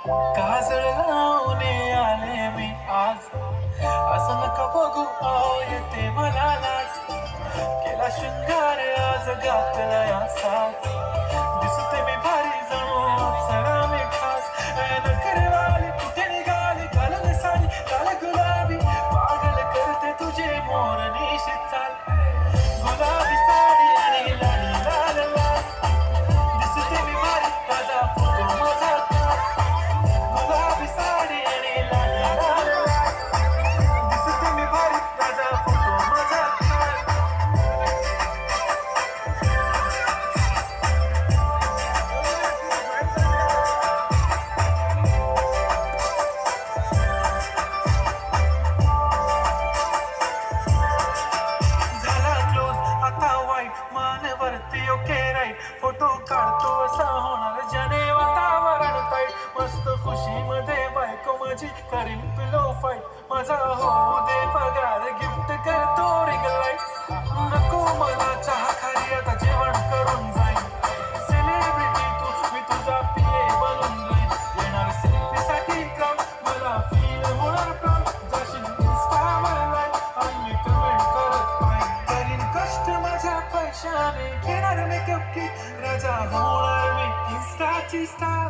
काजळ लावून आले मी आज, असं नका बघू येते मला लाज. केला शृंगार आज घातला या साज, दिसते मी भारी जणू अप्सरा मी खास. नखरेवाली कुठे निघाली घालून साडी लाल गुलाबी, पागल करते तुझे मोरनीशी चाल. गुलाबी साडी आणि लाली लाल लाल, दिसते मी भारी ताजा फोटो माझा. गुलाबी साडी आणि लाली लाल लाल, दिसते मी भारी ताजा फोटो माझा. मानवरती ओके राईट, फोटो काढतो असा होणार ज्याने वातावरण ताईट. मस्त खुशी मध्ये बायको माझी करीन पिलो फाईट. माझा होऊ दे पगार गिफ्ट करतो रिंग लाईट. नको मला चहा खाली आता जेवण करून जाईन. सेलिब्रिटी तू मी तुझा पिये बनून जाईन. येणार सेल्फी साठी क्राऊड, मला फील होणार प्राऊड. जाशील इंस्टावर लाईक आणि मी कमेंट करत पाहिजे. करीन कष्ट माझ्या पैशाने, घेणार मेकअप किट, राजा होणार मी इंस्टाची स्टार.